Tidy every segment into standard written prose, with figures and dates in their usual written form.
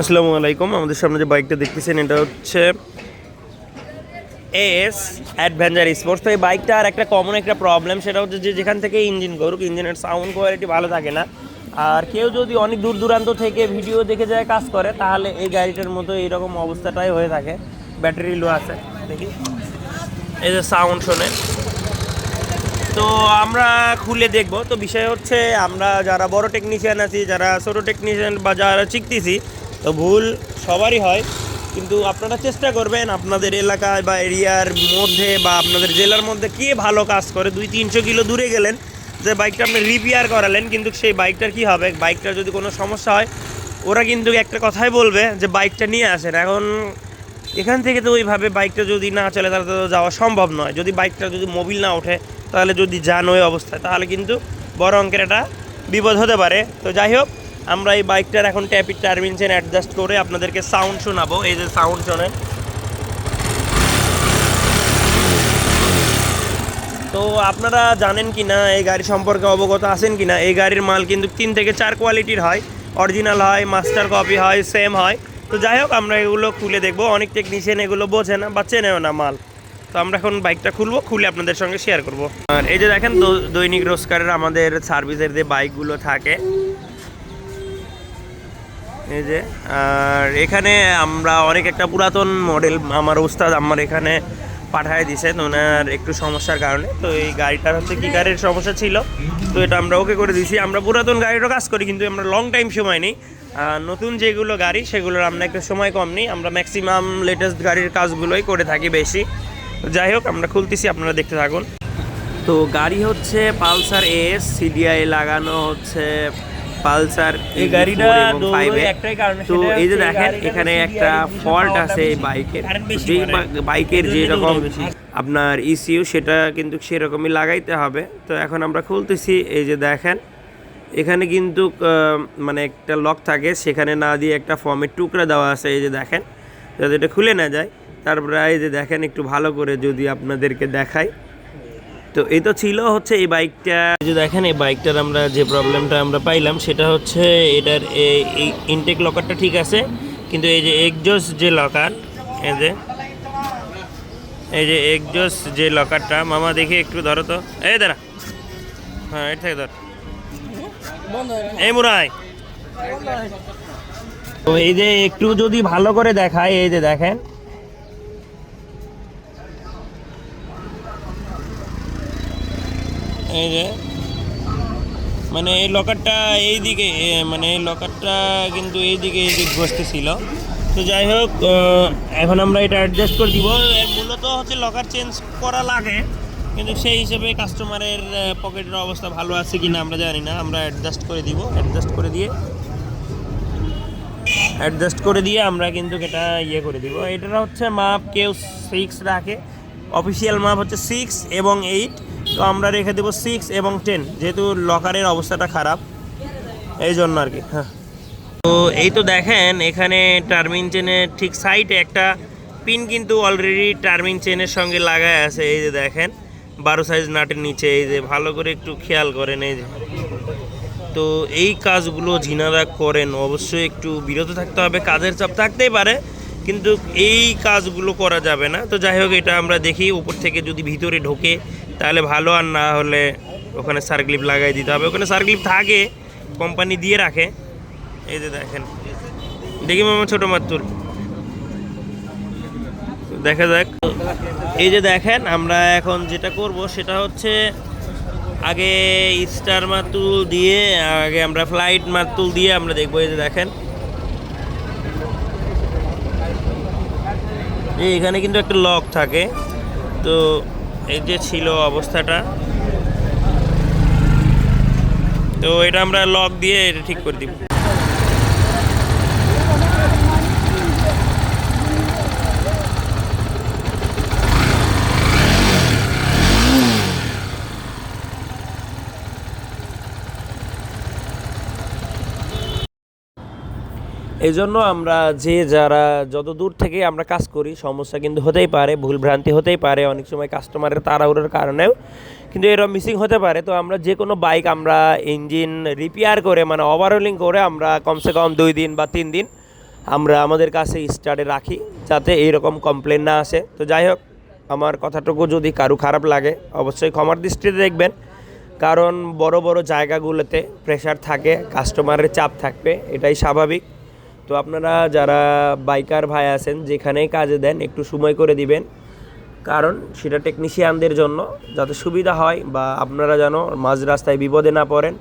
আসসালামু আলাইকুম। আমাদের সামনে যে বাইকটা দেখতেছেন এটা হচ্ছে এস অ্যাডভেঞ্চার স্পোর্টস। তো এই বাইকটার একটা কমন একটা প্রবলেম, সেটা হচ্ছে যে যেখান থেকে ইঞ্জিন করুক ইঞ্জিনের সাউন্ড কোয়ালিটি ভালো থাকে না। আর কেউ যদি অনেক দূর দূরান্ত থেকে ভিডিও দেখে যায় কাজ করে, তাহলে এই গাড়িটার মতো এইরকম অবস্থাটাই হয়ে থাকে। ব্যাটারি লো আছে, দেখি এই যে সাউন্ড শোনে। তো আমরা খুলে দেখব। তো বিষয় হচ্ছে আমরা যারা বড় টেকনিশিয়ান আছি, যারা ছোটো টেকনিশিয়ান বা যারা শিখতেছি, তো ভুল সবারই হয়। কিন্তু আপনারা চেষ্টা করবেন আপনাদের এলাকায় বা এরিয়ার মধ্যে বা আপনাদের জেলার মধ্যে কে ভালো কাজ করে। 200-300 কিলো দূরে গেলেন, যে বাইকটা আপনি রিপেয়ার করালেন, কিন্তু সেই বাইকটার কি হবে, বাইকটার যদি কোনো সমস্যা হয় ওরা কিন্তু একটা কথাই বলবে যে বাইকটা নিয়ে আসেন। এখন এখান থেকে তো ওইভাবে বাইকটা যদি না চলে তাহলে তো যাওয়া সম্ভব নয়। যদি বাইকটা যদি মোবিল না ওঠে, তাহলে যদি যান ওই অবস্থায়, তাহলে কিন্তু বড় অঙ্কের একটা বিপদ হতে পারে। তো যাই হোক, আমরা এই বাইকটার এখন ট্যাপির টার্বিন চেন অ্যাডজাস্ট করে আপনাদেরকে সাউন্ড শোনাবো। এই যে সাউন্ড শোনেন। তো আপনারা জানেন কি না, এই গাড়ি সম্পর্কে অবগত আছেন কি না, এই গাড়ির মাল কিন্তু 3 থেকে 4 কোয়ালিটির হয়। অরিজিনাল হয়, মাস্টার কপি হয়, সেম হয়। তো যাই হোক, আমরা এগুলো খুলে দেখবো। অনেক টেকনিশিয়ান এগুলো বোঝে না বা চেনেও না মাল। তো আমরা এখন বাইকটা খুলবো, খুলে আপনাদের সঙ্গে শেয়ার করব। আর এই যে দেখেন, দৈনিক রোজগারের আমাদের সার্ভিসের যে বাইকগুলো থাকে, এই যে। আর এখানে আমরা অনেক একটা পুরাতন মডেল আমার উস্তাদ আমার এখানে পাঠায় দিছে, তো ওনার একটু সমস্যার কারণে। তো এই গাড়িটার হচ্ছে কিকারের সমস্যা ছিল, তো এটা আমরা ওকে করে দিয়েছি। আমরা পুরাতন গাড়িরও কাজ করি, কিন্তু আমরা লং টাইম সময় নেই। নতুন যেগুলো গাড়ি সেগুলোর আমরা একটু সময় কম নিই। আমরা ম্যাক্সিমাম লেটেস্ট গাড়ির কাজগুলোই করে থাকি বেশি। তো যাই হোক, আমরা খুলতেছি, আপনারা দেখতে থাকুন। তো গাড়ি হচ্ছে পালসার এস, সিডিআই লাগানো হচ্ছে পালসার। এই গাড়িটা একটাই কারণ, তো এই যে দেখেন এখানে একটা ফল্ট আছে এই বাইকের। যেই বাইকের যেরকম আপনার ইসিউ, সেটা কিন্তু সেরকমই লাগাইতে হবে। তো এখন আমরা খুলতেছি। এই যে দেখেন এখানে কিন্তু মানে একটা লক থাকে, সেখানে না দিয়ে একটা ফর্মের টুকরা দেওয়া আছে। এই যে দেখেন, যাতে এটা খুলে না যায়। তারপরে এই যে দেখেন, একটু ভালো করে যদি আপনাদেরকে দেখাই, তো এই তো ছিল হচ্ছে এই বাইকটা। যে দেখেন এই বাইকটার আমরা যে প্রবলেমটা আমরা পাইলাম, সেটা হচ্ছে এটার এই ইনটেক লকারটা ঠিক আছে, কিন্তু এই যে এক্সজস্ট যে লকার, এই যে এক্সজস্ট যে লকারটা, মামা দেখে একটু ধরো তো, এই দাঁড়া, হ্যাঁ এটা থেকে ধর, এই মুরাই। তো এই যে একটু যদি ভালো করে দেখায়, এই যে দেখেন এই যে, মানে এই লকারটা এইদিকে, মানে এই লকারটা কিন্তু এইদিকে বসতেছিল। তো যাই হোক, এখন আমরা এটা অ্যাডজাস্ট করে দিব। মূলত হচ্ছে লকার চেঞ্জ করা লাগে, কিন্তু সেই হিসেবে কাস্টমারের পকেটের অবস্থা ভালো আছে কি না আমরা জানি না। আমরা অ্যাডজাস্ট করে দিব, অ্যাডজাস্ট করে দিয়ে আমরা কিন্তু এটা ইয়ে করে দিব। এটার হচ্ছে মাপ কেউ 6 রাখে, অফিসিয়াল মাপ হচ্ছে 6 এবং 8। তো আমরা রেখে দেবো 6 এবং 10, যেহেতু লকারের অবস্থাটা খারাপ, এই জন্য আর কি। হ্যাঁ, তো এই তো দেখেন এখানে টার্মিন চেনের ঠিক সাইডে একটা পিন কিন্তু অলরেডি টার্মিন চেনের সঙ্গে লাগায় আছে। এই যে দেখেন 12 সাইজ নাটের নিচে, এই যে ভালো করে একটু খেয়াল করেন। এই যে, তো এই কাজগুলো যিনারা করেন অবশ্যই একটু বিরত থাকতে হবে। কাজের চাপ থাকতেই পারে, কিন্তু এই কাজগুলো করা যাবে না। তো যাই হোক, এটা আমরা দেখি উপর থেকে যদি ভিতরে ঢোকে তাহলে ভালো, আর না হলে ওখানে সার্ক্লিপ লাগাই দিতে হবে। ওখানে সার্ক্লিপ থাকে, কোম্পানি দিয়ে রাখে। এই যে দেখেন, দেখি মামা ছোটো মাত্র দেখা যাক। এই যে দেখেন, আমরা এখন যেটা করব সেটা হচ্ছে আগে স্টার মাতুল দিয়ে, আগে আমরা ফ্লাইট মাতুল দিয়ে আমরা দেখবো। এই যে দেখেন, এখানে কিন্তু একটা লক থাকে। তো এই যে ছিল অবস্থাটা, তো এটা আমরা লক দিয়ে এটা ঠিক করে দিব। এই জন্য আমরা যারা যত দূর থেকে আমরা কাজ করি, সমস্যা কিন্তু হতেই পারে, ভুলভ্রান্তি হতেই পারে, অনেক সময় কাস্টমারের তাড়াহুড়োর কারণেও কিন্তু এরা মিসিং হতে পারে। তো আমরা যে কোনো বাইক আমরা ইঞ্জিন রিপেয়ার করে, মানে ওভারহোলিং করে, আমরা কমসে কম 2 দিন বা 3 দিন আমরা আমাদের কাছে স্টার্টে রাখি, যাতে এইরকম কমপ্লেন না আসে। তো যাই হোক, আমার কথাটুকু যদি কারো খারাপ লাগে অবশ্যই ক্ষমার দৃষ্টিতে দেখবেন, কারণ বড় বড় জায়গাগুলোতে প্রেশার থাকে, কাস্টমারের চাপ থাকবে, এটাই স্বাভাবিক। তো আপনারা যারা বাইকার ভাই আছেন যেখানেই কাজে দেন একটু সময় করে দিবেন, কারণ সেটা টেকনিশিয়ানদের জন্য যাতে সুবিধা হয়, বা আপনারা যেন মাঝ রাস্তায় বিপদে না পড়েন।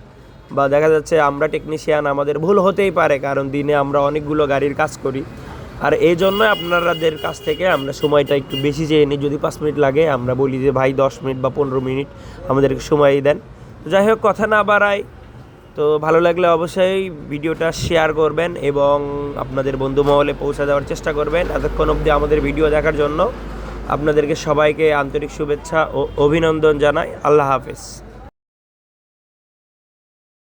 বা দেখা যাচ্ছে আমরা টেকনিশিয়ান, আমাদের ভুল হতেই পারে, কারণ দিনে আমরা অনেকগুলো গাড়ির কাজ করি। আর এই জন্য আপনাদের কাছ থেকে আমরা সময়টা একটু বেশি চেয়ে নিই। যদি 5 মিনিট লাগে আমরা বলি যে ভাই 10 মিনিট বা 15 মিনিট আমাদেরকে সময় দেন। তো যাই হোক, কথা না বাড়াই, তো ভালো লাগলে অবশ্যই ভিডিওটা শেয়ার করবেন এবং আপনাদের বন্ধু মহলে পৌঁছে দেওয়ার চেষ্টা করবেন। এতক্ষণ অবধি আমাদের ভিডিও দেখার জন্য আপনাদেরকে সবাইকে আন্তরিক শুভেচ্ছা ও অভিনন্দন জানাই। আল্লাহ হাফেজ।